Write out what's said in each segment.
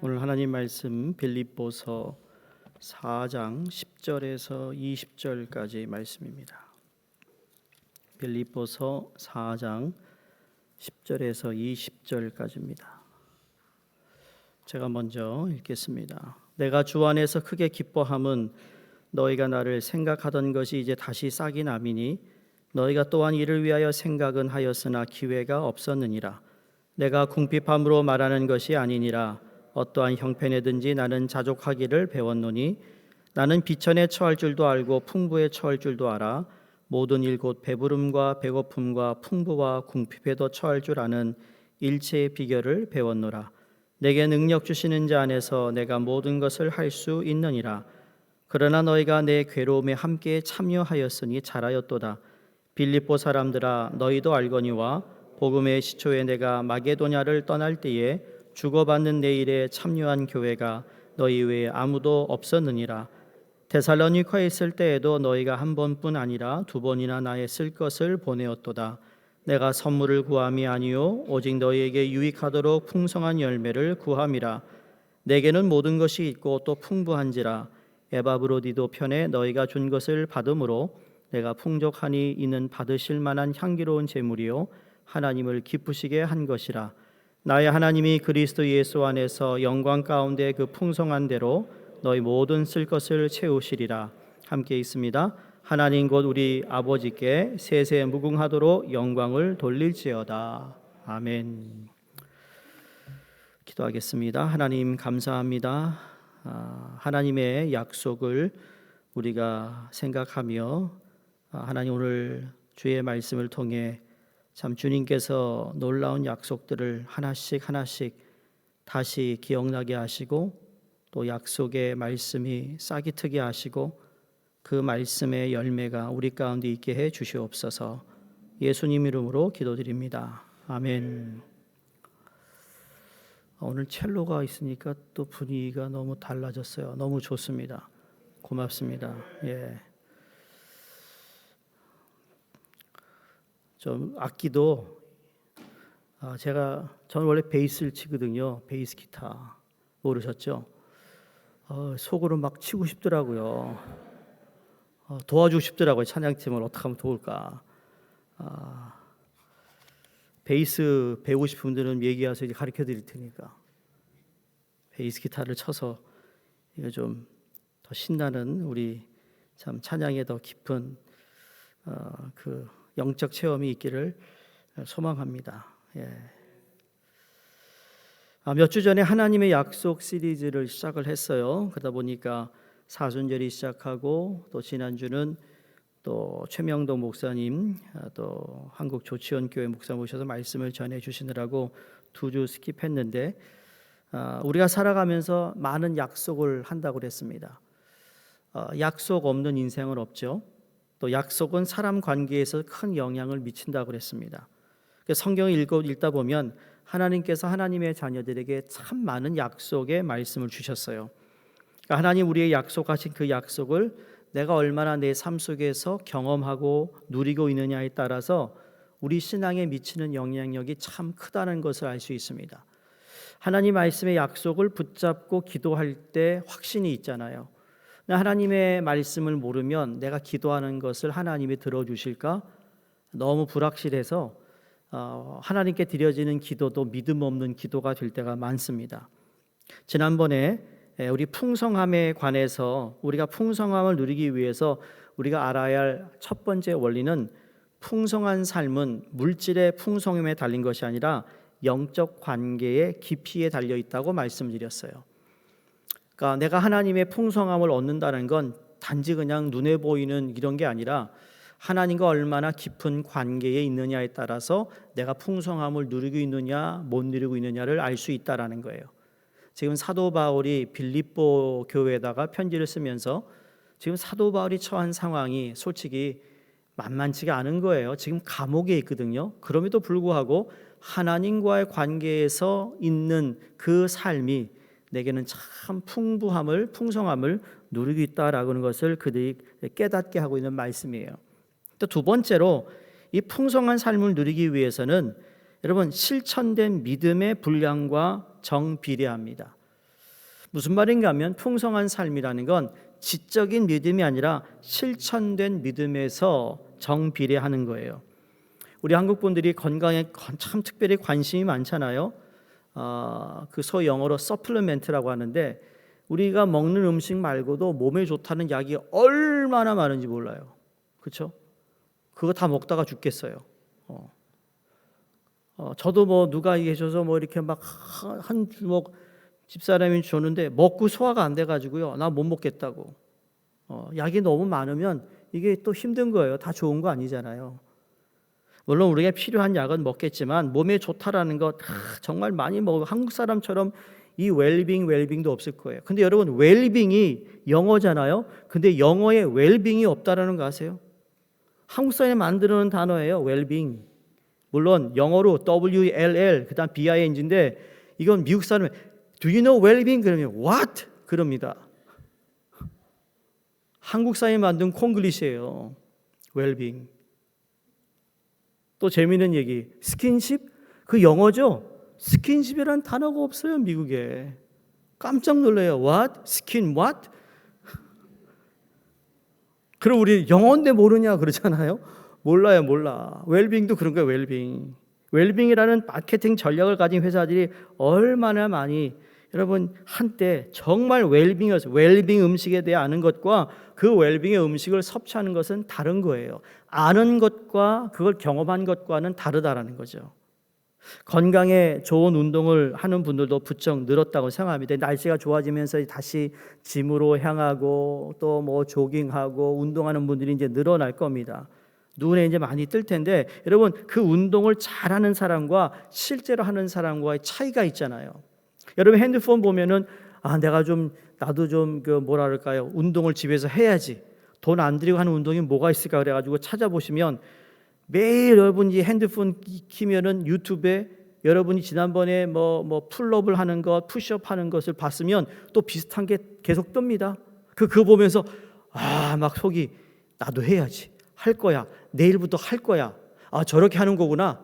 오늘 하나님 말씀 빌립보서 4장 10절에서 20절까지 말씀입니다. 빌립보서 4장 10절에서 20절까지입니다. 제가 먼저 읽겠습니다. 내가 주 안에서 크게 기뻐함은 너희가 나를 생각하던 것이 이제 다시 싹이 나미니 너희가 또한 이를 위하여 생각은 하였으나 기회가 없었느니라. 내가 궁핍함으로 말하는 것이 아니니라. 어떠한 형편에든지 나는 자족하기를 배웠노니 나는 비천에 처할 줄도 알고 풍부에 처할 줄도 알아. 모든 일 곧 배부름과 배고픔과 풍부와 궁핍에도 처할 줄 아는 일체의 비결을 배웠노라. 내게 능력 주시는 자 안에서 내가 모든 것을 할 수 있느니라. 그러나 너희가 내 괴로움에 함께 참여하였으니 잘하였도다. 빌립보 사람들아, 너희도 알거니와 복음의 시초에 내가 마게도냐를 떠날 때에 주고받는 내 일에 참여한 교회가 너희 외에 아무도 없었느니라. 데살로니가에 있을 때에도 너희가 한 번뿐 아니라 두 번이나 나의 쓸 것을 보내었도다. 내가 선물을 구함이 아니요 오직 너희에게 유익하도록 풍성한 열매를 구함이라. 내게는 모든 것이 있고 또 풍부한지라. 에바브로디도 편에 너희가 준 것을 받음으로 내가 풍족하니 이는 받으실 만한 향기로운 제물이요 하나님을 기쁘시게 한 것이라. 나의 하나님이 그리스도 예수 안에서 영광 가운데 그 풍성한 대로 너희 모든 쓸 것을 채우시리라. 함께 있습니다. 하나님 곧 우리 아버지께 세세 무궁하도록 영광을 돌릴지어다. 아멘. 기도하겠습니다. 하나님 감사합니다. 하나님의 약속을 우리가 생각하며 하나님 오늘 주의 말씀을 통해 참 주님께서 놀라운 약속들을 하나씩 다시 기억나게 하시고 또 약속의 말씀이 싹이 트게 하시고 그 말씀의 열매가 우리 가운데 있게 해 주시옵소서. 예수님 이름으로 기도드립니다. 아멘. 오늘 첼로가 있으니까 또 분위기가 너무 달라졌어요. 너무 좋습니다. 고맙습니다. 예. 좀 악기도 저는 원래 베이스를 치거든요. 베이스 기타 모르셨죠? 속으로 막 치고 싶더라고요. 도와주고 싶더라고요. 찬양팀을 어떻게 하면 도울까? 베이스 배우고 싶은 분들은 얘기하세요. 이제 가르쳐 드릴 테니까. 베이스 기타를 쳐서 이거 좀 더 신나는 우리 참 찬양에 더 깊은 그 영적 체험이 있기를 소망합니다. 예. 몇 주 전에 하나님의 약속 시리즈를 시작을 했어요. 그러다 보니까 사순절이 시작하고 또 지난주는 또 최명동 목사님 또 한국조치원교회 목사 모셔서 말씀을 전해 주시느라고 2주 스킵했는데 우리가 살아가면서 많은 약속을 한다고 그랬습니다. 약속 없는 인생은 없죠. 또 약속은 사람 관계에서 큰 영향을 미친다고 그랬습니다. 성경을 읽다 보면 하나님께서 하나님의 자녀들에게 참 많은 약속의 말씀을 주셨어요. 하나님 우리의 약속하신 그 약속을 내가 얼마나 내 삶 속에서 경험하고 누리고 있느냐에 따라서 우리 신앙에 미치는 영향력이 참 크다는 것을 알 수 있습니다. 하나님 말씀의 약속을 붙잡고 기도할 때 확신이 있잖아요. 하나님의 말씀을 모르면 내가 기도하는 것을 하나님이 들어주실까? 너무 불확실해서 하나님께 드려지는 기도도 믿음 없는 기도가 될 때가 많습니다. 지난번에 우리 풍성함에 관해서 우리가 풍성함을 누리기 위해서 우리가 알아야 할 첫 번째 원리는 풍성한 삶은 물질의 풍성함에 달린 것이 아니라 영적 관계의 깊이에 달려 있다고 말씀드렸어요. 그러니까 내가 하나님의 풍성함을 얻는다는 건 단지 그냥 눈에 보이는 이런 게 아니라 하나님과 얼마나 깊은 관계에 있느냐에 따라서 내가 풍성함을 누리고 있느냐 못 누리고 있느냐를 알 수 있다라는 거예요. 지금 사도 바울이 빌립보 교회에다가 편지를 쓰면서 지금 사도 바울이 처한 상황이 솔직히 만만치가 않은 거예요. 지금 감옥에 있거든요. 그럼에도 불구하고 하나님과의 관계에서 있는 그 삶이 내게는 참 풍성함을 누리고 있다라고 하는 것을 그들이 깨닫게 하고 있는 말씀이에요. 또 두 번째로 이 풍성한 삶을 누리기 위해서는 여러분 실천된 믿음의 분량과 정비례합니다. 무슨 말인가 하면 풍성한 삶이라는 건 지적인 믿음이 아니라 실천된 믿음에서 정비례하는 거예요. 우리 한국 분들이 건강에 참 특별히 관심이 많잖아요. 그 소위 영어로 서플리멘트라고 하는데 우리가 먹는 음식 말고도 몸에 좋다는 약이 얼마나 많은지 몰라요. 그렇죠? 그거 다 먹다가 죽겠어요. 저도 뭐 누가 계셔서 뭐 이렇게 막 한 주먹 집사람이 줬는데 먹고 소화가 안 돼가지고요. 나 못 먹겠다고. 약이 너무 많으면 이게 또 힘든 거예요. 다 좋은 거 아니잖아요. 물론 우리가 필요한 약은 먹겠지만 몸에 좋다라는 거 정말 많이 먹고 한국 사람처럼 이 웰빙도 없을 거예요. 근데 여러분 웰빙이 영어잖아요. 근데 영어에 웰빙이 없다라는 거 아세요? 한국 사람이 만드는 단어예요. 웰빙. 물론 영어로 WLL 그다음 BING인데 이건 미국 사람이 Do you know well-being? 그러면 What? 그럽니다. 한국 사람이 만든 콩글리시예요. well-being. 또 재미있는 얘기. 스킨십? 그 영어죠? 스킨십이라는 단어가 없어요. 미국에. 깜짝 놀라요. What? 스킨 what? 그럼 우리 영어인데 모르냐 그러잖아요. 몰라요. 몰라. 웰빙도 그런 거예요. 웰빙. 웰빙이라는 마케팅 전략을 가진 회사들이 얼마나 많이 여러분 한때 정말 웰빙이었어요. 웰빙 음식에 대해 아는 것과 그 웰빙의 음식을 섭취하는 것은 다른 거예요. 아는 것과 그걸 경험한 것과는 다르다라는 거죠. 건강에 좋은 운동을 하는 분들도 부쩍 늘었다고 생각합니다. 날씨가 좋아지면서 다시 짐으로 향하고 또 뭐 조깅하고 운동하는 분들이 이제 늘어날 겁니다. 눈에 이제 많이 뜰 텐데 여러분 그 운동을 잘하는 사람과 실제로 하는 사람과의 차이가 있잖아요. 여러분 핸드폰 보면은 나도 좀 뭐라 그럴까요? 운동을 집에서 해야지. 돈 안 들이고 하는 운동이 뭐가 있을까 그래가지고 찾아보시면 매일 여러분이 핸드폰 키면은 유튜브에 여러분이 지난번에 뭐 풀업을 하는 것, 푸시업 하는 것을 봤으면 또 비슷한 게 계속 뜹니다. 그거 보면서 막 속이 나도 해야지. 할 거야. 내일부터 할 거야. 저렇게 하는 거구나.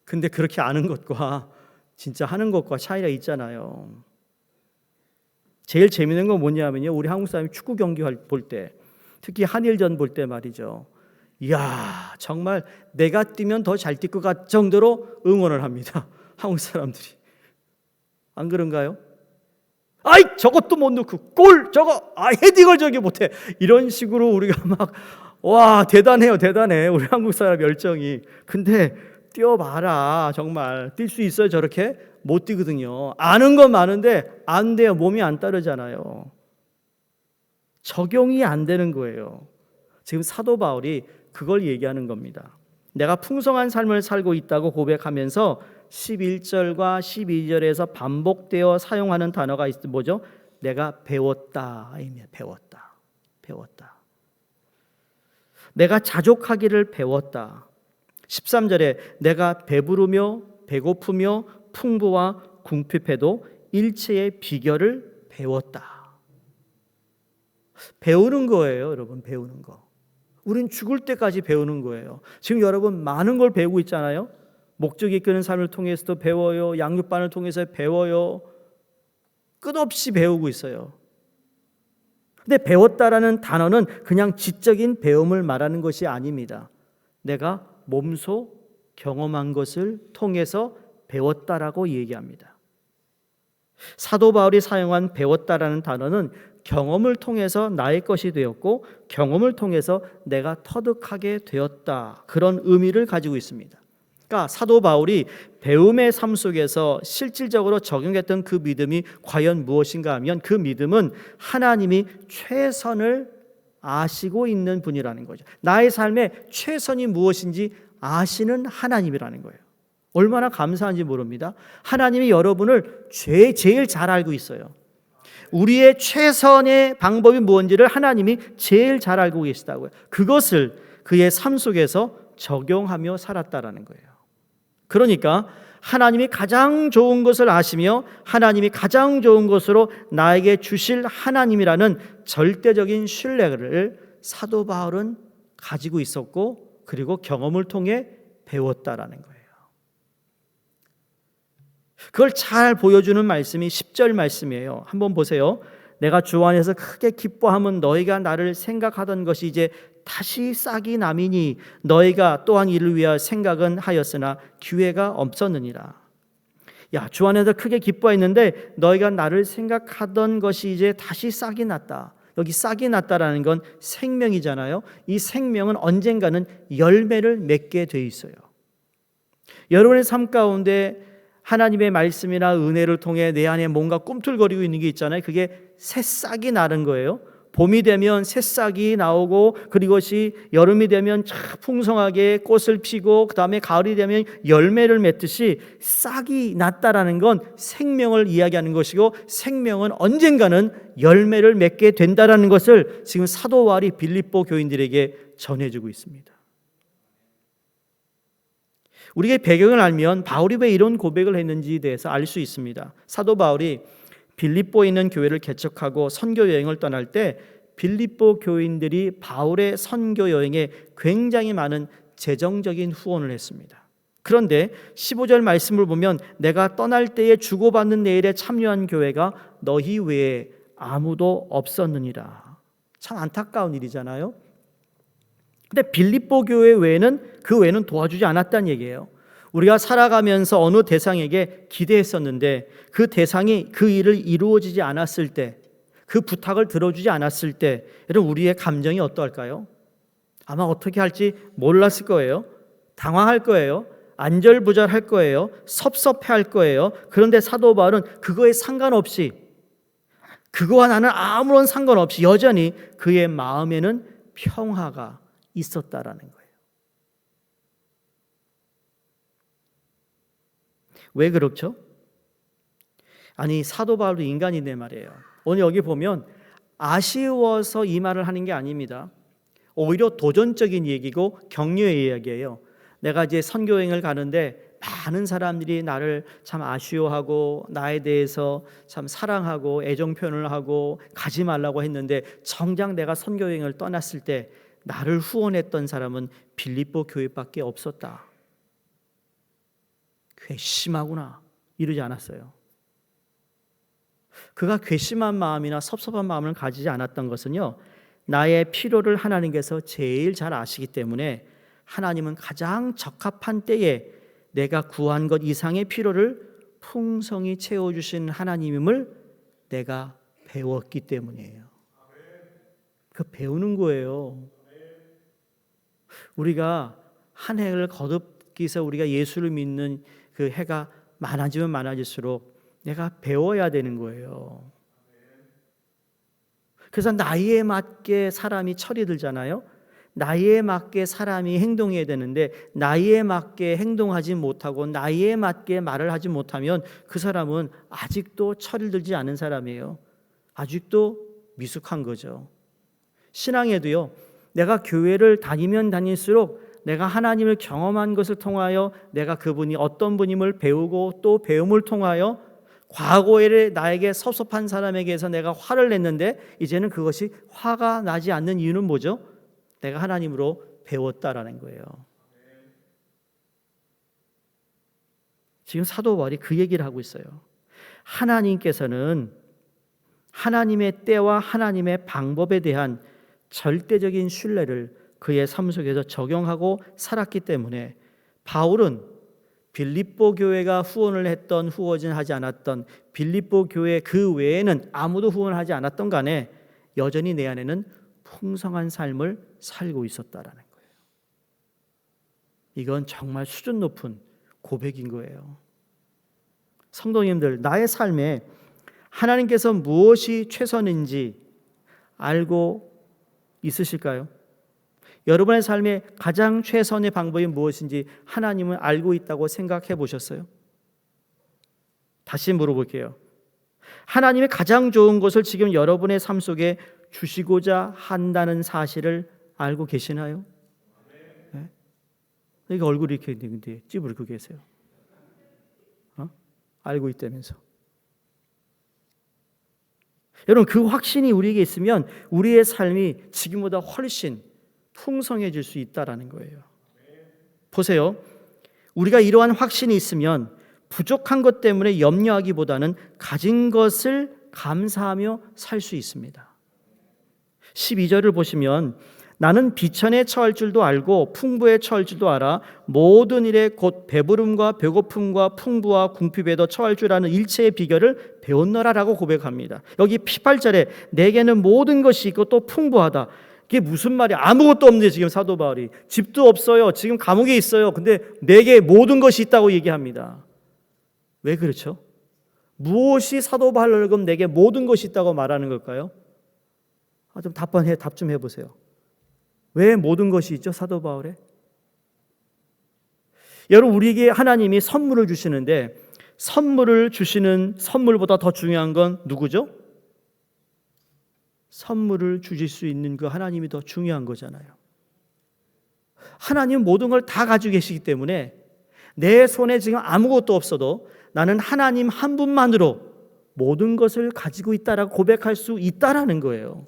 근데 그렇게 아는 것과 진짜 하는 것과 차이가 있잖아요. 제일 재밌는 건 뭐냐면요. 우리 한국 사람이 축구 경기 볼 때, 특히 한일전 볼 때 말이죠. 이야, 정말 내가 뛰면 더 잘 뛸 것 같을 정도로 응원을 합니다. 한국 사람들이. 안 그런가요? 저것도 못 넣고 골 저거 헤딩을 저기 못해. 이런 식으로 우리가 막 대단해요. 대단해. 우리 한국 사람 열정이. 근데 뛰어봐라. 정말 뛸 수 있어요. 저렇게 못 뛰거든요. 아는 건 많은데 안 돼요. 몸이 안 따르잖아요. 적용이 안 되는 거예요. 지금 사도 바울이 그걸 얘기하는 겁니다. 내가 풍성한 삶을 살고 있다고 고백하면서 11절과 12절에서 반복되어 사용하는 단어가 뭐죠? 내가 배웠다. 배웠다. 내가 자족하기를 배웠다. 13절에 내가 배부르며 배고프며 풍부와 궁핍해도 일체의 비결을 배웠다. 배우는 거예요, 여러분. 배우는 거. 우린 죽을 때까지 배우는 거예요. 지금 여러분 많은 걸 배우고 있잖아요. 목적 이끄는 삶을 통해서도 배워요. 양육반을 통해서 배워요. 끝없이 배우고 있어요. 근데 배웠다라는 단어는 그냥 지적인 배움을 말하는 것이 아닙니다. 내가 몸소 경험한 것을 통해서 배웠다라고 얘기합니다. 사도 바울이 사용한 배웠다라는 단어는 경험을 통해서 나의 것이 되었고 경험을 통해서 내가 터득하게 되었다. 그런 의미를 가지고 있습니다. 그러니까 사도 바울이 배움의 삶 속에서 실질적으로 적용했던 그 믿음이 과연 무엇인가 하면 그 믿음은 하나님이 최선을 아시고 있는 분이라는 거죠. 나의 삶의 최선이 무엇인지 아시는 하나님이라는 거예요. 얼마나 감사한지 모릅니다. 하나님이 여러분을 제일 잘 알고 있어요. 우리의 최선의 방법이 무엇인지를 하나님이 제일 잘 알고 계시다고요. 그것을 그의 삶 속에서 적용하며 살았다라는 거예요. 그러니까 하나님이 가장 좋은 것을 아시며 하나님이 가장 좋은 것으로 나에게 주실 하나님이라는 절대적인 신뢰를 사도 바울은 가지고 있었고 그리고 경험을 통해 배웠다라는 거예요. 그걸 잘 보여주는 말씀이 10절 말씀이에요. 한번 보세요. 내가 주 안에서 크게 기뻐함은 너희가 나를 생각하던 것이 이제 다시 싹이 남이니 너희가 또한 이를 위하여 생각은 하였으나 기회가 없었느니라. 야, 주 안에서 크게 기뻐했는데 너희가 나를 생각하던 것이 이제 다시 싹이 났다. 여기 싹이 났다라는 건 생명이잖아요. 이 생명은 언젠가는 열매를 맺게 돼 있어요. 여러분의 삶 가운데 하나님의 말씀이나 은혜를 통해 내 안에 뭔가 꿈틀거리고 있는 게 있잖아요. 그게 새싹이 나는 거예요. 봄이 되면 새싹이 나오고 그리고 그것이 여름이 되면 참 풍성하게 꽃을 피고 그 다음에 가을이 되면 열매를 맺듯이 싹이 났다라는 건 생명을 이야기하는 것이고 생명은 언젠가는 열매를 맺게 된다라는 것을 지금 사도 바울이 빌립보 교인들에게 전해주고 있습니다. 우리의 배경을 알면 바울이 왜 이런 고백을 했는지에 대해서 알 수 있습니다. 사도 바울이 빌립보에 있는 교회를 개척하고 선교 여행을 떠날 때 빌립보 교인들이 바울의 선교 여행에 굉장히 많은 재정적인 후원을 했습니다. 그런데 15절 말씀을 보면 내가 떠날 때에 주고받는 내일에 참여한 교회가 너희 외에 아무도 없었느니라. 참 안타까운 일이잖아요. 근데 빌립보 교회 외에는 그 외에는 도와주지 않았다는 얘기예요. 우리가 살아가면서 어느 대상에게 기대했었는데 그 대상이 그 일을 이루어지지 않았을 때, 그 부탁을 들어주지 않았을 때 여러분 우리의 감정이 어떠할까요? 아마 어떻게 할지 몰랐을 거예요. 당황할 거예요. 안절부절할 거예요. 섭섭해할 거예요. 그런데 사도 바울은 그거에 상관없이, 그거와 나는 아무런 상관없이 여전히 그의 마음에는 평화가 있었다라는 거예요. 왜 그렇죠? 아니 사도 바울도 인간인데 말이에요. 오늘 여기 보면 아쉬워서 이 말을 하는 게 아닙니다. 오히려 도전적인 얘기고 격려의 이야기예요. 내가 이제 선교여행을 가는데 많은 사람들이 나를 참 아쉬워하고 나에 대해서 참 사랑하고 애정 표현을 하고 가지 말라고 했는데 정작 내가 선교여행을 떠났을 때 나를 후원했던 사람은 빌립보 교회밖에 없었다. 괘씸하구나 이러지 않았어요. 그가 괘씸한 마음이나 섭섭한 마음을 가지지 않았던 것은요, 나의 필요를 하나님께서 제일 잘 아시기 때문에 하나님은 가장 적합한 때에 내가 구한 것 이상의 필요를 풍성히 채워주신 하나님임을 내가 배웠기 때문이에요. 그 배우는 거예요. 우리가 한 해를 거듭해서 우리가 예수를 믿는 그 해가 많아지면 많아질수록 내가 배워야 되는 거예요. 그래서 나이에 맞게 사람이 철이 들잖아요. 나이에 맞게 사람이 행동해야 되는데 나이에 맞게 행동하지 못하고 나이에 맞게 말을 하지 못하면 그 사람은 아직도 철이 들지 않은 사람이에요. 아직도 미숙한 거죠. 신앙에도요, 내가 교회를 다니면 다닐수록 내가 하나님을 경험한 것을 통하여 내가 그분이 어떤 분임을 배우고 또 배움을 통하여 과거에 나에게 섭섭한 사람에게서 내가 화를 냈는데 이제는 그것이 화가 나지 않는 이유는 뭐죠? 내가 하나님으로 배웠다라는 거예요. 지금 사도 바울이 그 얘기를 하고 있어요. 하나님께서는 하나님의 때와 하나님의 방법에 대한 절대적인 신뢰를 그의 삶 속에서 적용하고 살았기 때문에 바울은 빌립보 교회가 후원을 했던 후원하지 않았던 빌립보 교회 그 외에는 아무도 후원하지 않았던 간에 여전히 내 안에는 풍성한 삶을 살고 있었다라는 거예요. 이건 정말 수준 높은 고백인 거예요. 성도님들, 나의 삶에 하나님께서 무엇이 최선인지 알고 있으실까요? 여러분의 삶에 가장 최선의 방법이 무엇인지 하나님은 알고 있다고 생각해 보셨어요? 다시 물어볼게요. 하나님의 가장 좋은 것을 지금 여러분의 삶 속에 주시고자 한다는 사실을 알고 계시나요? 네? 여기 얼굴이 이렇게 있는데 찌부르고 계세요. 알고 있다면서. 여러분, 그 확신이 우리에게 있으면 우리의 삶이 지금보다 훨씬 풍성해질 수 있다라는 거예요. 보세요. 우리가 이러한 확신이 있으면 부족한 것 때문에 염려하기보다는 가진 것을 감사하며 살 수 있습니다. 12절을 보시면 나는 비천에 처할 줄도 알고 풍부에 처할 줄도 알아 모든 일에 곧 배부름과 배고픔과 풍부와 궁핍에도 처할 줄 아는 일체의 비결을 배웠노라라고 고백합니다. 여기 18절에 내게는 모든 것이 있고 또 풍부하다. 이게 무슨 말이야? 아무것도 없는데 지금 사도 바울이 집도 없어요. 지금 감옥에 있어요. 근데 내게 모든 것이 있다고 얘기합니다. 왜 그렇죠? 무엇이 사도 바울을 그럼 내게 모든 것이 있다고 말하는 걸까요? 좀 답 좀 해보세요. 왜 모든 것이 있죠? 사도 바울에? 여러분, 우리에게 하나님이 선물을 주시는데 선물을 주시는 선물보다 더 중요한 건 누구죠? 선물을 주실 수 있는 그 하나님이 더 중요한 거잖아요. 하나님은 모든 걸 다 가지고 계시기 때문에 내 손에 지금 아무것도 없어도 나는 하나님 한 분만으로 모든 것을 가지고 있다라고 고백할 수 있다라는 거예요.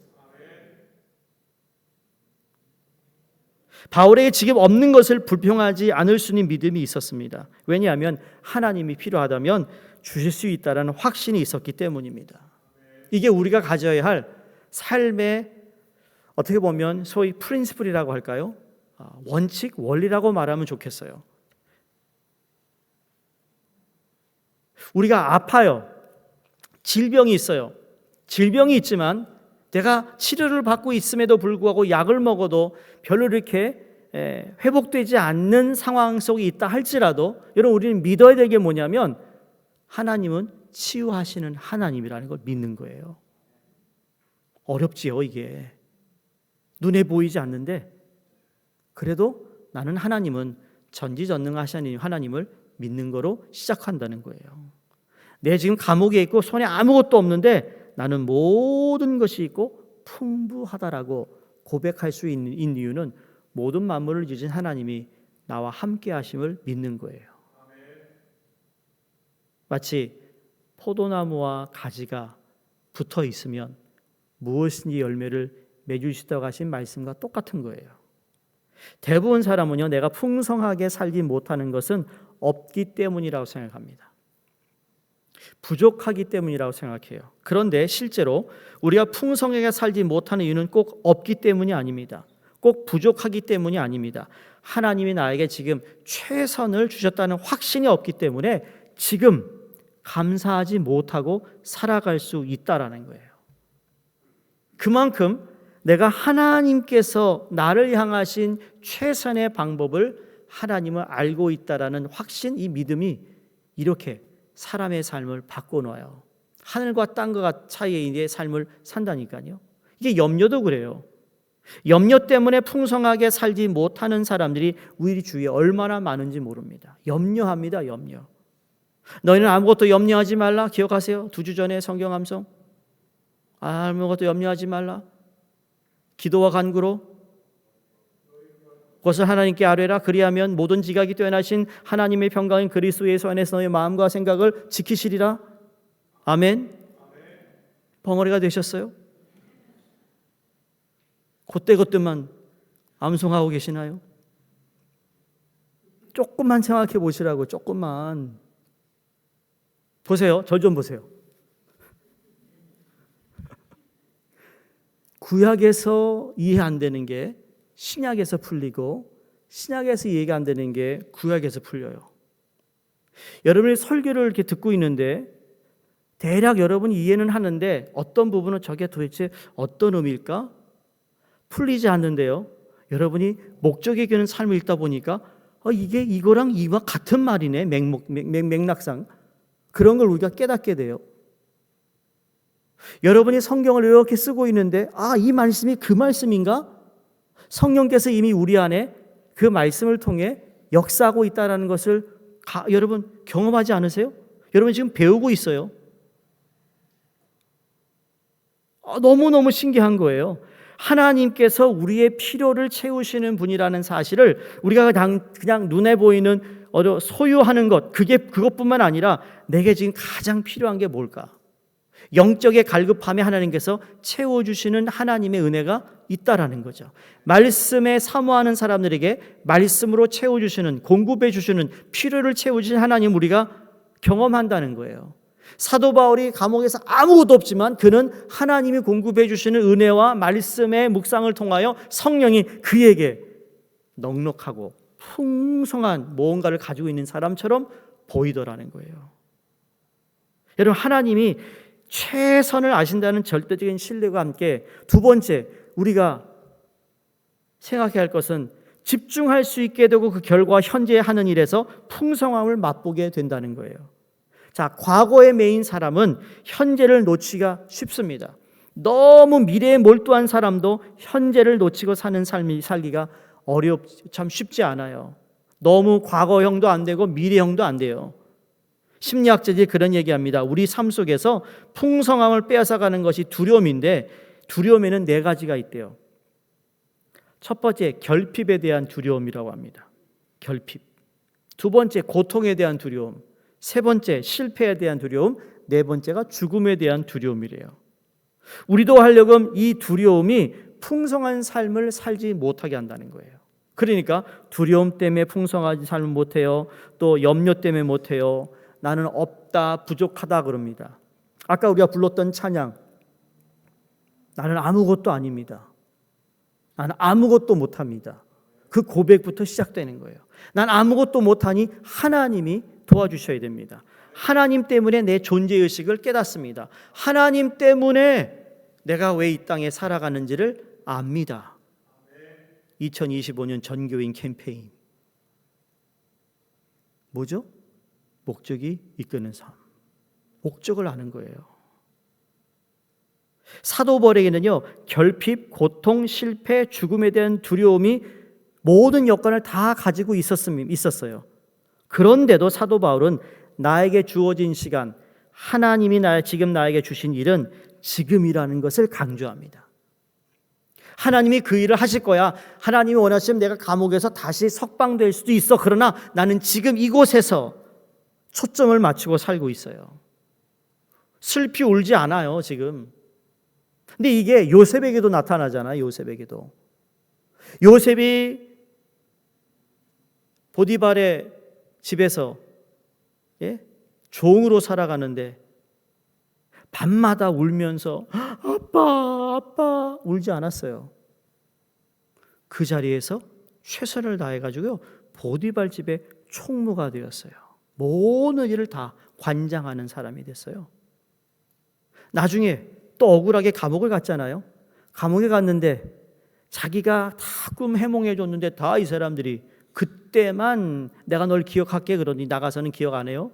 바울에게 지금 없는 것을 불평하지 않을 수 있는 믿음이 있었습니다. 왜냐하면 하나님이 필요하다면 주실 수 있다라는 확신이 있었기 때문입니다. 이게 우리가 가져야 할 삶의 어떻게 보면 소위 프린시플이라고 할까요? 원칙, 원리라고 말하면 좋겠어요. 우리가 아파요. 질병이 있어요. 질병이 있지만 내가 치료를 받고 있음에도 불구하고 약을 먹어도 별로 이렇게 회복되지 않는 상황 속에 있다 할지라도 여러분 우리는 믿어야 될 게 뭐냐면 하나님은 치유하시는 하나님이라는 걸 믿는 거예요. 어렵지요 이게. 눈에 보이지 않는데 그래도 나는 하나님은 전지전능하신 하나님을 믿는 거로 시작한다는 거예요. 내 지금 감옥에 있고 손에 아무것도 없는데 나는 모든 것이 있고 풍부하다라고 고백할 수 있는 이유는 모든 만물을 지으신 하나님이 나와 함께 하심을 믿는 거예요. 마치 포도나무와 가지가 붙어 있으면 무엇인지 열매를 맺을 수 있다고 하신 말씀과 똑같은 거예요. 대부분 사람은요, 내가 풍성하게 살지 못하는 것은 없기 때문이라고 생각합니다. 부족하기 때문이라고 생각해요. 그런데 실제로 우리가 풍성하게 살지 못하는 이유는 꼭 없기 때문이 아닙니다. 꼭 부족하기 때문이 아닙니다. 하나님이 나에게 지금 최선을 주셨다는 확신이 없기 때문에 지금 감사하지 못하고 살아갈 수 있다라는 거예요. 그만큼 내가 하나님께서 나를 향하신 최선의 방법을 하나님을 알고 있다라는 확신, 이 믿음이 이렇게 사람의 삶을 바꿔놓아요. 하늘과 땅과 차이의 삶을 산다니까요. 이게 염려도 그래요. 염려 때문에 풍성하게 살지 못하는 사람들이 우리 주위에 얼마나 많은지 모릅니다. 염려합니다. 염려. 너희는 아무것도 염려하지 말라. 기억하세요? 2주 전에 성경 암송. 아무것도 염려하지 말라. 기도와 간구로 그것을 하나님께 아뢰라. 그리하면 모든 지각이 뛰어나신 하나님의 평강인 그리스도 예수 안에서 너의 마음과 생각을 지키시리라. 아멘. 벙어리가 되셨어요? 그때그때만 암송하고 계시나요? 조금만 생각해 보시라고. 조금만 보세요. 저 좀 보세요. 구약에서 이해 안 되는 게 신약에서 풀리고 신약에서 이해가 안 되는 게 구약에서 풀려요. 여러분이 설교를 이렇게 듣고 있는데 대략 여러분이 이해는 하는데 어떤 부분은 저게 도대체 어떤 의미일까? 풀리지 않는데요. 여러분이 목적의 교는 삶을 읽다 보니까 이게 이거랑 이와 같은 말이네. 맥락상 그런 걸 우리가 깨닫게 돼요. 여러분이 성경을 이렇게 쓰고 있는데 이 말씀이 그 말씀인가? 성령께서 이미 우리 안에 그 말씀을 통해 역사하고 있다는 것을 여러분 경험하지 않으세요? 여러분 지금 배우고 있어요. 너무너무 신기한 거예요. 하나님께서 우리의 필요를 채우시는 분이라는 사실을 우리가 그냥 눈에 보이는 소유하는 것, 그것뿐만 아니라 내게 지금 가장 필요한 게 뭘까? 영적의 갈급함에 하나님께서 채워주시는 하나님의 은혜가 있다라는 거죠. 말씀에 사모하는 사람들에게 말씀으로 채워주시는, 공급해 주시는, 필요를 채워주시는 하나님 우리가 경험한다는 거예요. 사도 바울이 감옥에서 아무것도 없지만 그는 하나님이 공급해 주시는 은혜와 말씀의 묵상을 통하여 성령이 그에게 넉넉하고 풍성한 무언가를 가지고 있는 사람처럼 보이더라는 거예요. 여러분, 하나님이 최선을 아신다는 절대적인 신뢰와 함께 두 번째 우리가 생각해야 할 것은 집중할 수 있게 되고 그 결과 현재 하는 일에서 풍성함을 맛보게 된다는 거예요. 자, 과거에 매인 사람은 현재를 놓치기가 쉽습니다. 너무 미래에 몰두한 사람도 현재를 놓치고 사는 삶이 살기가 참 쉽지 않아요. 너무 과거형도 안 되고 미래형도 안 돼요. 심리학자들이 그런 얘기합니다. 우리 삶 속에서 풍성함을 빼앗아가는 것이 두려움인데 두려움에는 네 가지가 있대요. 첫 번째, 결핍에 대한 두려움이라고 합니다. 결핍. 두 번째, 고통에 대한 두려움. 세 번째, 실패에 대한 두려움. 네 번째가 죽음에 대한 두려움이래요. 우리도 하려면 이 두려움이 풍성한 삶을 살지 못하게 한다는 거예요. 그러니까 두려움 때문에 풍성한 삶을 못해요. 또 염려 때문에 못해요. 나는 없다, 부족하다 그럽니다. 아까 우리가 불렀던 찬양, 나는 아무것도 아닙니다. 나는 아무것도 못합니다. 그 고백부터 시작되는 거예요. 난 아무것도 못하니 하나님이 도와주셔야 됩니다. 하나님 때문에 내 존재의식을 깨닫습니다. 하나님 때문에 내가 왜 이 땅에 살아가는지를 압니다. 2025년 전교인 캠페인 뭐죠? 목적이 이끄는 삶. 목적을 아는 거예요. 사도 바울에게는요, 결핍, 고통, 실패, 죽음에 대한 두려움이 모든 여건을 다 가지고 있었어요. 그런데도 사도 바울은 나에게 주어진 시간, 하나님이 지금 나에게 주신 일은 지금이라는 것을 강조합니다. 하나님이 그 일을 하실 거야. 하나님이 원하시면 내가 감옥에서 다시 석방될 수도 있어. 그러나 나는 지금 이곳에서 초점을 맞추고 살고 있어요. 슬피 울지 않아요, 지금. 근데 이게 요셉에게도 나타나잖아요, 요셉에게도. 요셉이 보디발의 집에서 종으로 살아가는데 밤마다 울면서 아빠 울지 않았어요. 그 자리에서 최선을 다해가지고요, 보디발 집의 총무가 되었어요. 모든 일을 다 관장하는 사람이 됐어요. 나중에 또 억울하게 감옥을 갔잖아요. 감옥에 갔는데 자기가 다 꿈 해몽해 줬는데 다 이 사람들이 그때만 내가 널 기억할게 그러니 나가서는 기억 안 해요.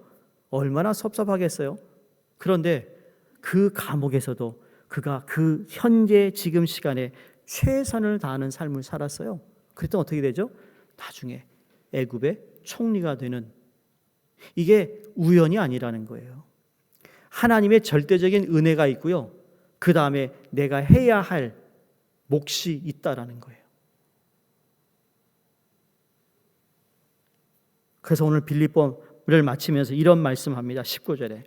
얼마나 섭섭하겠어요. 그런데 그 감옥에서도 그가 그 현재 지금 시간에 최선을 다하는 삶을 살았어요. 그랬더니 어떻게 되죠? 나중에 애굽의 총리가 되는, 이게 우연이 아니라는 거예요. 하나님의 절대적인 은혜가 있고요, 그 다음에 내가 해야 할 몫이 있다라는 거예요. 그래서 오늘 빌립보를 마치면서 이런 말씀합니다. 19절에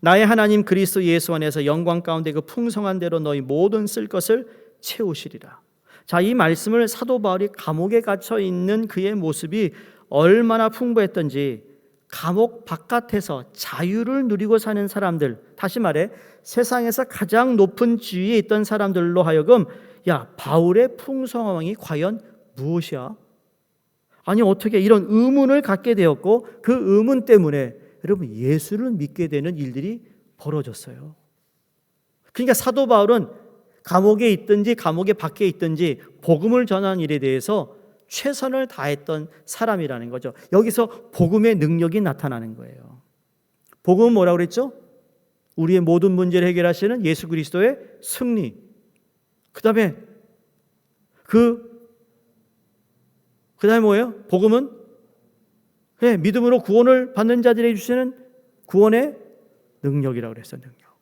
나의 하나님 그리스도 예수 안에서 영광 가운데 그 풍성한 대로 너희 모든 쓸 것을 채우시리라. 자, 이 말씀을 사도 바울이 감옥에 갇혀 있는 그의 모습이 얼마나 풍부했던지, 감옥 바깥에서 자유를 누리고 사는 사람들, 다시 말해 세상에서 가장 높은 지위에 있던 사람들로 하여금 야, 바울의 풍성함이 과연 무엇이야? 아니 어떻게 이런 의문을 갖게 되었고, 그 의문 때문에 여러분 예수를 믿게 되는 일들이 벌어졌어요. 그러니까 사도 바울은 감옥에 있든지 감옥에 밖에 있든지 복음을 전하는 일에 대해서 최선을 다했던 사람이라는 거죠. 여기서 복음의 능력이 나타나는 거예요. 복음은 뭐라고 그랬죠? 우리의 모든 문제를 해결하시는 예수 그리스도의 승리. 그다음에 뭐예요? 복음은 믿음으로 구원을 받는 자들에게 주시는 구원의 능력이라고 그랬어요. 능력.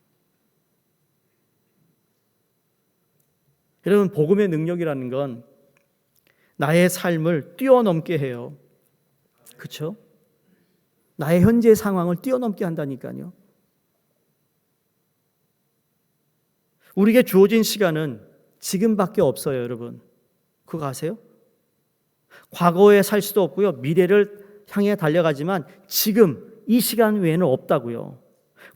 여러분, 복음의 능력이라는 건 나의 삶을 뛰어넘게 해요. 그렇죠? 나의 현재 상황을 뛰어넘게 한다니까요. 우리에게 주어진 시간은 지금밖에 없어요, 여러분. 그거 아세요? 과거에 살 수도 없고요, 미래를 향해 달려가지만 지금 이 시간 외에는 없다고요.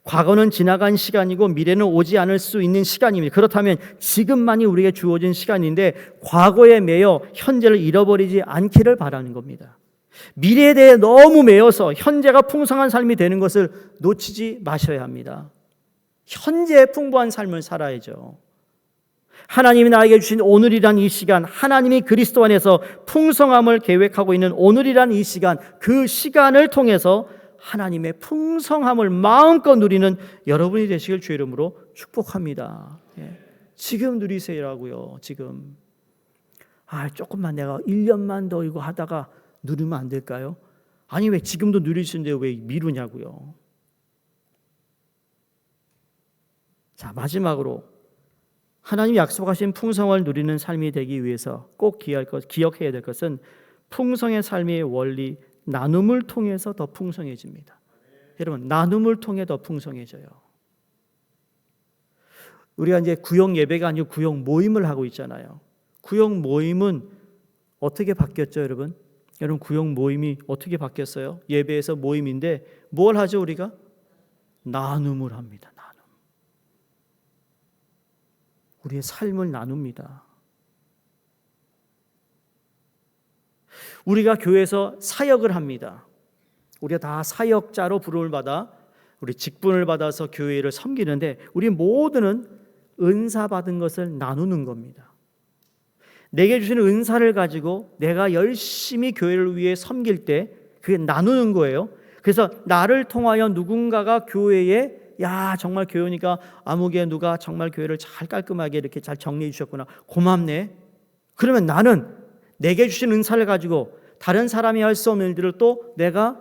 과거는 지나간 시간이고 미래는 오지 않을 수 있는 시간입니다. 그렇다면 지금만이 우리에게 주어진 시간인데 과거에 매여 현재를 잃어버리지 않기를 바라는 겁니다. 미래에 대해 너무 매여서 현재가 풍성한 삶이 되는 것을 놓치지 마셔야 합니다. 현재의 풍부한 삶을 살아야죠. 하나님이 나에게 주신 오늘이란 이 시간, 하나님이 그리스도 안에서 풍성함을 계획하고 있는 오늘이란 이 시간, 그 시간을 통해서 하나님의 풍성함을 마음껏 누리는 여러분이 되시길 주의 이름으로 축복합니다. 지금 누리세요라고요. 지금. 조금만 내가 1년만 더 이거 하다가 누리면 안 될까요? 아니 왜 지금도 누리시는데 왜 미루냐고요. 자, 마지막으로 하나님이 약속하신 풍성을 누리는 삶이 되기 위해서 꼭 기억해야 될 것은 풍성의 삶의 원리, 나눔을 통해서 더 풍성해집니다. 여러분, 나눔을 통해 더 풍성해져요. 우리가 이제 구역 예배가 아니고 구역 모임을 하고 있잖아요. 구역 모임은 어떻게 바뀌었죠, 여러분? 여러분, 구역 모임이 어떻게 바뀌었어요? 예배에서 모임인데 뭘 하죠, 우리가? 나눔을 합니다. 나눔. 우리의 삶을 나눕니다. 우리가 교회에서 사역을 합니다. 우리가 다 사역자로 부름을 받아 우리 직분을 받아서 교회를 섬기는데 우리 모두는 은사 받은 것을 나누는 겁니다. 내게 주시는 은사를 가지고 내가 열심히 교회를 위해 섬길 때 그게 나누는 거예요. 그래서 나를 통하여 누군가가 교회에 정말 교회 오니까 아무개 누가 정말 교회를 잘 깔끔하게 이렇게 잘 정리해 주셨구나. 고맙네. 그러면 나는 내게 주신 은사를 가지고 다른 사람이 할 수 없는 일들을 또 내가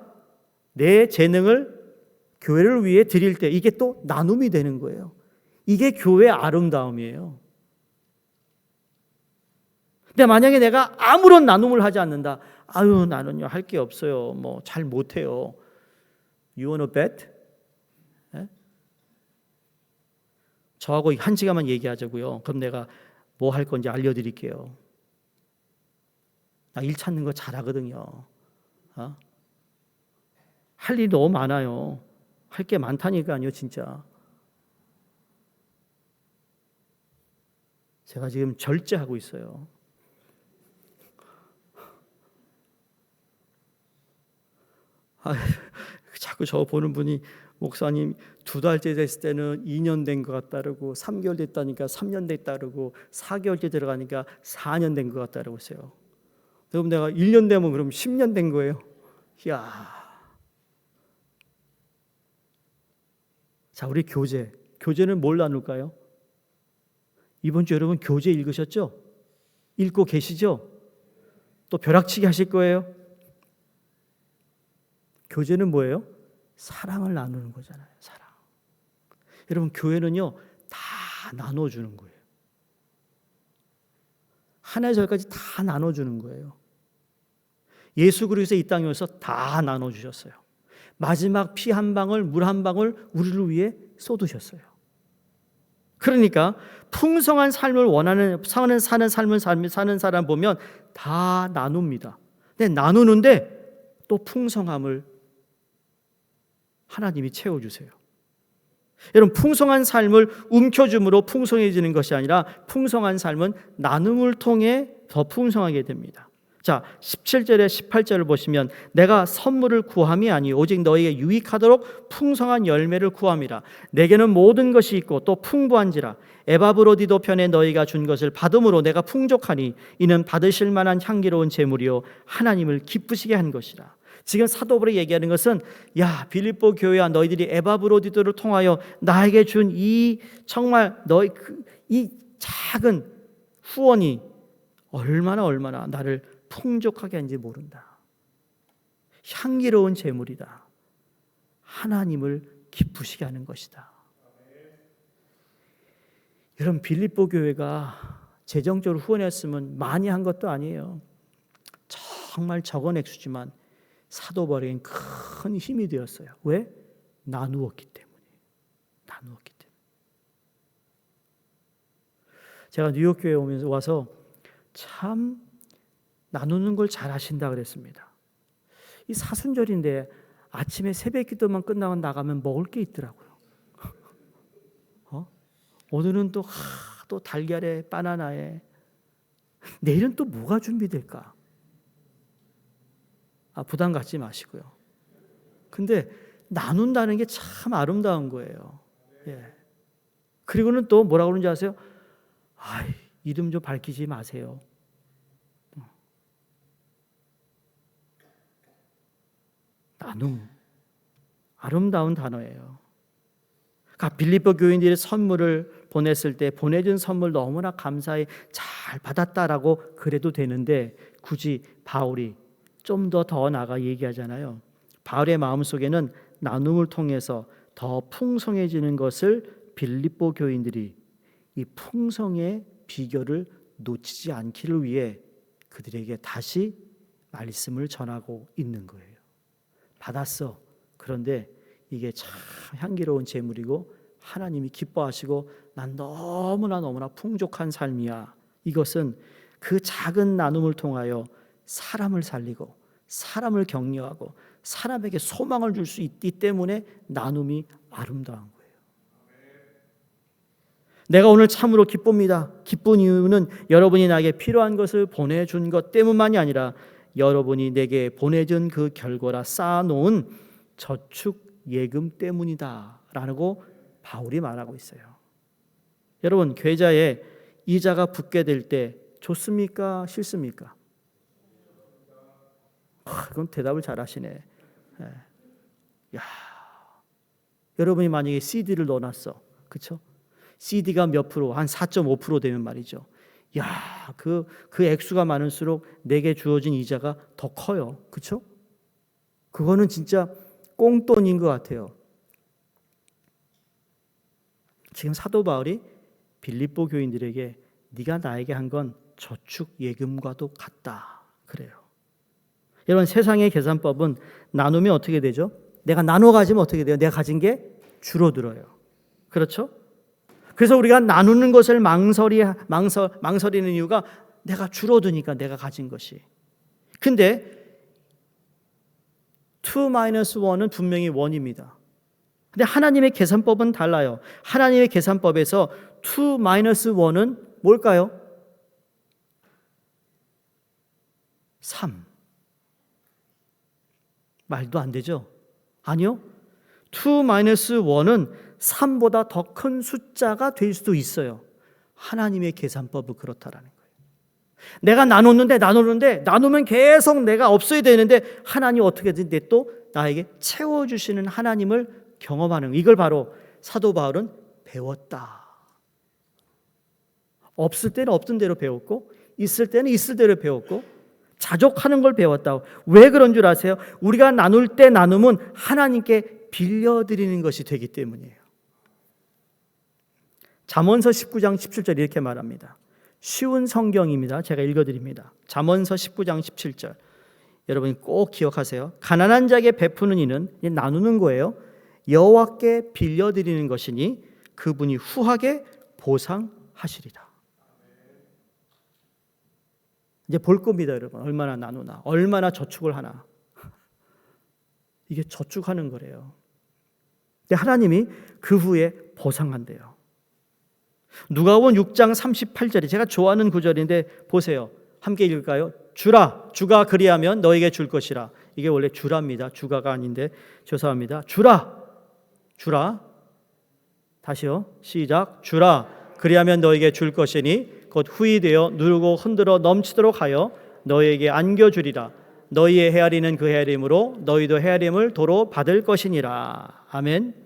내 재능을 교회를 위해 드릴 때 이게 또 나눔이 되는 거예요. 이게 교회의 아름다움이에요. 근데 만약에 내가 아무런 나눔을 하지 않는다. 나는요 할 게 없어요. 뭐 잘 못해요. You wanna bet? 저하고 한 시간만 얘기하자고요. 그럼 내가 뭐 할 건지 알려드릴게요. 나 일 찾는 거 잘하거든요. 할 일이 너무 많아요. 할 게 많다니까요, 진짜. 제가 지금 절제하고 있어요. 자꾸 저 보는 분이 목사님 2달째 됐을 때는 2년 된 것 같다 그러고 3개월 됐다니까 3년 됐다 그러고 4개월째 들어가니까 4년 된 것 같다 그러고 있어요. 그럼 내가 1년 되면 그럼 10년 된 거예요. 자, 우리 교제는 뭘 나눌까요? 이번 주 여러분 교재 읽으셨죠? 읽고 계시죠? 또 벼락치기 하실 거예요? 교제는 뭐예요? 사랑을 나누는 거잖아요. 사랑. 여러분 교회는요 다 나눠주는 거예요. 하나의 절까지 다 나눠주는 거예요. 예수 그리스도 이 땅에 오셔서 다 나눠주셨어요. 마지막 피 한 방울, 물 한 방울 우리를 위해 쏟으셨어요. 그러니까 풍성한 삶을 원하는 사는 삶을 사는 사람 보면 다 나눕니다. 근데 나누는데 또 풍성함을 하나님이 채워주세요. 여러분 풍성한 삶을 움켜줌으로 풍성해지는 것이 아니라 풍성한 삶은 나눔을 통해 더 풍성하게 됩니다. 자, 17절에 18절을 보시면 내가 선물을 구함이 아니 오직 너희에게 유익하도록 풍성한 열매를 구함이라. 내게는 모든 것이 있고 또 풍부한지라. 에바브로디도 편에 너희가 준 것을 받음으로 내가 풍족하니 이는 받으실 만한 향기로운 제물이요 하나님을 기쁘시게 한 것이라. 지금 사도 바울이 얘기하는 것은 빌립보 교회와 너희들이 에바브로디도를 통하여 나에게 준 이 정말 너희 이 작은 후원이 얼마나 나를 풍족하게 하는지 모른다. 향기로운 제물이다. 하나님을 기쁘시게 하는 것이다. 여러분 빌립보 교회가 재정적으로 후원했으면 많이 한 것도 아니에요. 정말 적은 액수지만 사도 바울에겐 큰 힘이 되었어요. 왜? 나누었기 때문에. 제가 뉴욕 교회에 오면서 와서 참 나누는 걸 잘 하신다 그랬습니다. 이 사순절인데 아침에 새벽 기도만 끝나고 나가면 먹을 게 있더라고요. 오늘은 또 달걀에 바나나에, 내일은 또 뭐가 준비될까? 부담 갖지 마시고요. 근데 나눈다는 게 참 아름다운 거예요. 예. 그리고는 또 뭐라고 그러는지 아세요? 이름 좀 밝히지 마세요. 나눔. 아름다운 단어예요. 그러니까 빌립보 교인들이 선물을 보냈을 때 보내준 선물 너무나 감사히 잘 받았다라고 그래도 되는데, 굳이 바울이 좀 더 나아가 얘기하잖아요. 바울의 마음속에는 나눔을 통해서 더 풍성해지는 것을 빌립보 교인들이 이 풍성의 비결을 놓치지 않기를 위해 그들에게 다시 말씀을 전하고 있는 거예요. 받았어. 그런데 이게 참 향기로운 제물이고 하나님이 기뻐하시고 난 너무나 풍족한 삶이야. 이것은 그 작은 나눔을 통하여 사람을 살리고 사람을 격려하고 사람에게 소망을 줄 수 있기 때문에 나눔이 아름다운 거예요. 내가 오늘 참으로 기쁩니다. 기쁜 이유는 여러분이 나에게 필요한 것을 보내준 것 때문만이 아니라 여러분이 내게 보내준 그 결과라 쌓아놓은 저축 예금 때문이다 라고 바울이 말하고 있어요. 여러분, 계좌에 이자가 붙게 될 때 좋습니까? 싫습니까? 그건 대답을 잘 하시네. 여러분이 만약에 CD를 넣어놨어. 그렇죠? CD가 몇 프로, 한 4.5% 되면 말이죠. 그 액수가 많을수록 내게 주어진 이자가 더 커요. 그렇죠? 그거는 진짜 꽁돈인 것 같아요. 지금 사도 바울이 빌립보 교인들에게 네가 나에게 한 건 저축 예금과도 같다 그래요. 여러분, 세상의 계산법은 나누면 어떻게 되죠? 내가 나눠 가지면 어떻게 돼요? 내가 가진 게 줄어들어요. 그렇죠? 그래서 우리가 나누는 것을 망설이는 이유가 내가 줄어드니까, 내가 가진 것이. 근데 2-1은 분명히 1입니다. 근데 하나님의 계산법은 달라요. 하나님의 계산법에서 2-1은 뭘까요? 3. 말도 안 되죠? 아니요. 2-1은 3보다 더 큰 숫자가 될 수도 있어요. 하나님의 계산법은 그렇다라는 거예요. 내가 나누면 계속 내가 없어야 되는데 하나님 어떻게든 또 나에게 채워주시는 하나님을 경험하는, 이걸 바로 사도 바울은 배웠다. 없을 때는 없던 대로 배웠고 있을 때는 있을 대로 배웠고 자족하는 걸 배웠다고. 왜 그런 줄 아세요? 우리가 나눌 때 나눔은 하나님께 빌려드리는 것이 되기 때문이에요. 잠언서 19장 17절 이렇게 말합니다. 쉬운 성경입니다. 제가 읽어드립니다. 잠언서 19장 17절. 여러분이 꼭 기억하세요. 가난한 자에게 베푸는 이는 나누는 거예요. 여호와께 빌려드리는 것이니 그분이 후하게 보상하시리라. 이제 볼 겁니다, 여러분. 얼마나 나누나, 얼마나 저축을 하나. 이게 저축하는 거래요. 근데 하나님이 그 후에 보상한대요. 누가복음 6장 38절이 제가 좋아하는 구절인데 보세요. 함께 읽을까요? 주가 그리하면 너에게 줄 것이라. 이게 원래 주랍니다. 주가가 아닌데 죄송합니다. 주라. 다시요. 시작. 주라. 그리하면 너에게 줄 것이니 곧 후히 되어 누르고 흔들어 넘치도록 하여 너에게 안겨주리라. 너희의 헤아리는 그 헤아림으로 너희도 헤아림을 도로 받을 것이니라. 아멘.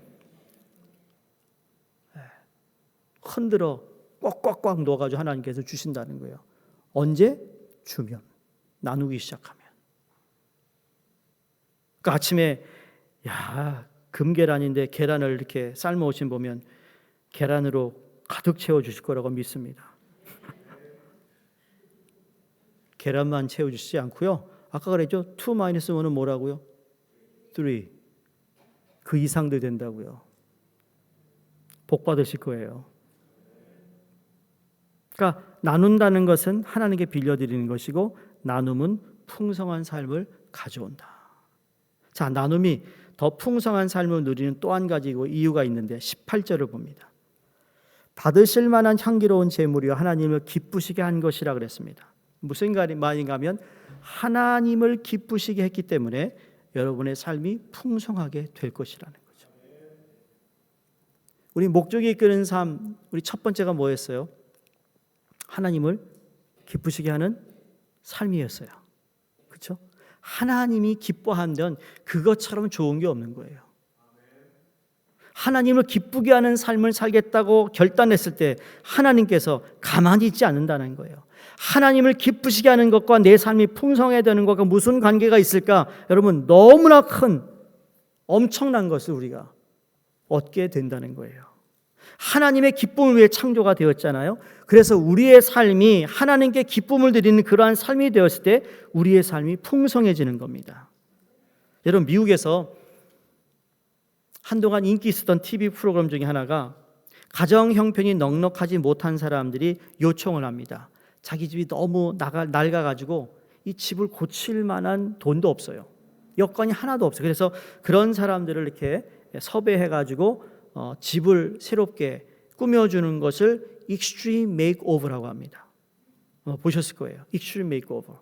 흔들어 꽉꽉꽉 넣어가지고 하나님께서 주신다는 거예요. 언제? 주면, 나누기 시작하면. 그 아침에 금계란인데 계란을 이렇게 삶아오신 보면 계란으로 가득 채워주실 거라고 믿습니다. 계란만 채워주시지 않고요. 아까 그랬죠? 2-1은 뭐라고요? 3. 그 이상도 된다고요. 복 받으실 거예요. 그러니까 나눈다는 것은 하나님께 빌려드리는 것이고 나눔은 풍성한 삶을 가져온다. 자, 나눔이 더 풍성한 삶을 누리는 또 한 가지 이유가 있는데 18절을 봅니다. 받으실 만한 향기로운 제물이요 하나님을 기쁘시게 한 것이라 그랬습니다. 무슨 말인가 하면 하나님을 기쁘시게 했기 때문에 여러분의 삶이 풍성하게 될 것이라는 거죠. 우리 목적이 이끄는 삶, 우리 첫 번째가 뭐였어요? 하나님을 기쁘시게 하는 삶이었어요. 그렇죠? 하나님이 기뻐하면 그것처럼 좋은 게 없는 거예요. 하나님을 기쁘게 하는 삶을 살겠다고 결단했을 때 하나님께서 가만히 있지 않는다는 거예요. 하나님을 기쁘시게 하는 것과 내 삶이 풍성해야 되는 것과 무슨 관계가 있을까? 여러분, 너무나 큰 엄청난 것을 우리가 얻게 된다는 거예요. 하나님의 기쁨을 위해 창조가 되었잖아요. 그래서 우리의 삶이 하나님께 기쁨을 드리는 그러한 삶이 되었을 때 우리의 삶이 풍성해지는 겁니다. 여러분, 미국에서 한동안 인기 있었던 TV 프로그램 중에 하나가 가정 형편이 넉넉하지 못한 사람들이 요청을 합니다. 자기 집이 너무 낡아가지고 이 집을 고칠 만한 돈도 없어요. 여건이 하나도 없어요. 그래서 그런 사람들을 이렇게 섭외해가지고 집을 새롭게 꾸며주는 것을 Extreme Makeover라고 합니다. 보셨을 거예요. Extreme Makeover.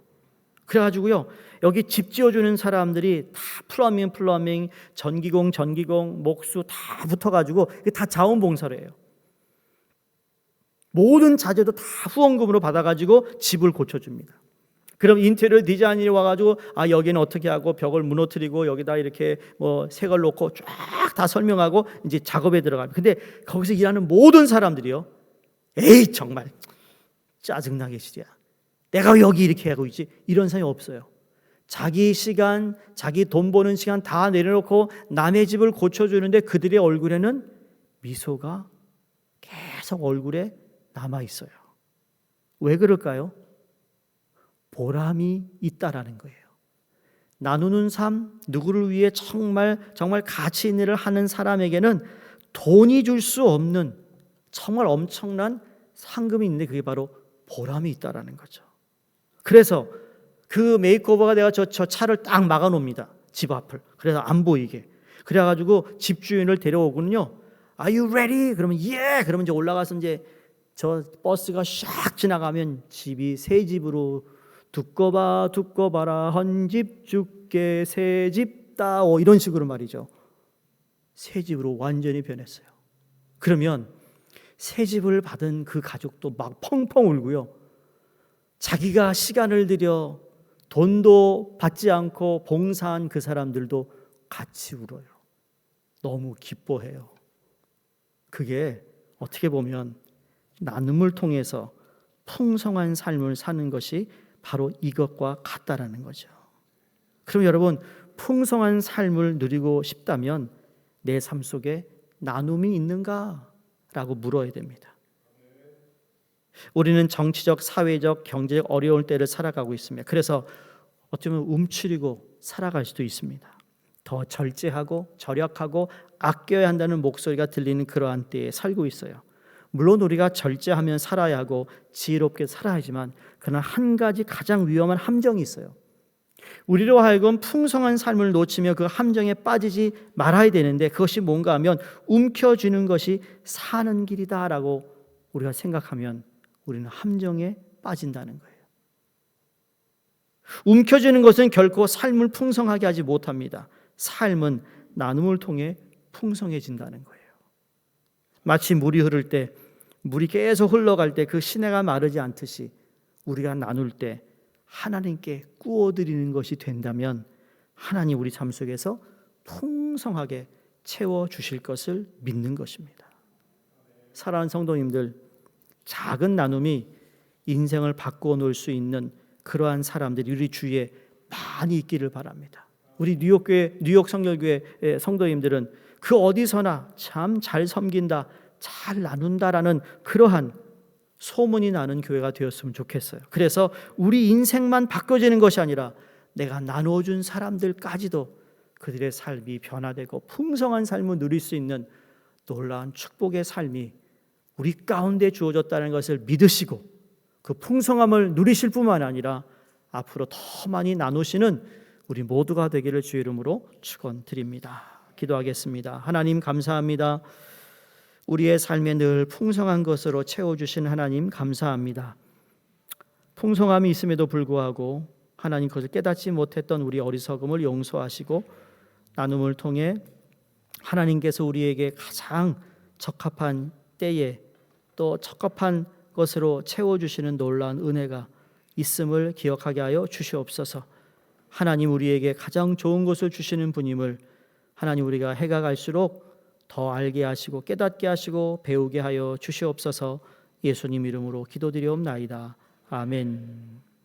그래가지고요, 여기 집 지어주는 사람들이 다 플러밍, 전기공, 목수 다 붙어가지고 다 자원봉사를 해요. 모든 자재도 다 후원금으로 받아가지고 집을 고쳐줍니다. 그럼 인테리어 디자이너이 와가지고 여기는 어떻게 하고 벽을 무너뜨리고 여기다 이렇게 새 걸 놓고 쫙 다 설명하고 이제 작업에 들어갑니다. 근데 거기서 일하는 모든 사람들이요, 에이 정말 짜증나게 시리야. 내가 왜 여기 이렇게 하고 있지? 이런 사람이 없어요. 자기 시간, 자기 돈 버는 시간 다 내려놓고 남의 집을 고쳐주는데 그들의 얼굴에는 미소가 계속 얼굴에 남아 있어요. 왜 그럴까요? 보람이 있다라는 거예요. 나누는 삶, 누구를 위해 정말 가치 있는 일을 하는 사람에게는 돈이 줄 수 없는 정말 엄청난 상금이 있는데 그게 바로 보람이 있다라는 거죠. 그래서 그 메이크오버가 내가 저 차를 딱 막아 놓습니다. 집 앞을. 그래서 안 보이게. 그래가지고 집주인을 데려오거든요. Are you ready? 그러면 yeah. 그러면 이제 올라가서 이제 저 버스가 샥 지나가면 집이 새 집으로 두꺼 봐라 헌 집 죽게 새 집 따오 이런 식으로 말이죠. 새 집으로 완전히 변했어요. 그러면 새 집을 받은 그 가족도 막 펑펑 울고요. 자기가 시간을 들여 돈도 받지 않고 봉사한 그 사람들도 같이 울어요. 너무 기뻐해요. 그게 어떻게 보면 나눔을 통해서 풍성한 삶을 사는 것이 바로 이것과 같다라는 거죠. 그럼 여러분, 풍성한 삶을 누리고 싶다면 내 삶 속에 나눔이 있는가라고 물어야 됩니다. 우리는 정치적, 사회적, 경제적 어려울 때를 살아가고 있습니다. 그래서 어쩌면 움츠리고 살아갈 수도 있습니다. 더 절제하고 절약하고 아껴야 한다는 목소리가 들리는 그러한 때에 살고 있어요. 물론 우리가 절제하면 살아야 하고 지혜롭게 살아야 하지만 그러나 한 가지 가장 위험한 함정이 있어요. 우리로 하여금 풍성한 삶을 놓치며 그 함정에 빠지지 말아야 되는데 그것이 뭔가 하면 움켜쥐는 것이 사는 길이다라고 우리가 생각하면 우리는 함정에 빠진다는 거예요. 움켜쥐는 것은 결코 삶을 풍성하게 하지 못합니다. 삶은 나눔을 통해 풍성해진다는 거예요. 마치 물이 흐를 때, 물이 계속 흘러갈 때 그 시내가 마르지 않듯이 우리가 나눌 때 하나님께 꾸어드리는 것이 된다면 하나님 우리 삶 속에서 풍성하게 채워주실 것을 믿는 것입니다. 사랑하는 성도님들, 작은 나눔이 인생을 바꾸어 놓을 수 있는 그러한 사람들이 우리 주위에 많이 있기를 바랍니다. 우리 뉴욕 성결교회 성도님들은 그 어디서나 참 잘 섬긴다, 잘 나눈다라는 그러한 소문이 나는 교회가 되었으면 좋겠어요. 그래서 우리 인생만 바뀌어지는 것이 아니라 내가 나누어준 사람들까지도 그들의 삶이 변화되고 풍성한 삶을 누릴 수 있는 놀라운 축복의 삶이 우리 가운데 주어졌다는 것을 믿으시고 그 풍성함을 누리실 뿐만 아니라 앞으로 더 많이 나누시는 우리 모두가 되기를 주의 이름으로 축원드립니다. 기도하겠습니다. 하나님 감사합니다. 우리의 삶에 늘 풍성한 것으로 채워주신 하나님 감사합니다. 풍성함이 있음에도 불구하고 하나님 그것을 깨닫지 못했던 우리 어리석음을 용서하시고 나눔을 통해 하나님께서 우리에게 가장 적합한 때에 또 적합한 것으로 채워주시는 놀라운 은혜가 있음을 기억하게 하여 주시옵소서. 하나님 우리에게 가장 좋은 것을 주시는 분임을 하나님 우리가 해가 갈수록 더 알게 하시고 깨닫게 하시고 배우게 하여 주시옵소서. 예수님 이름으로 기도드리옵나이다. 아멘.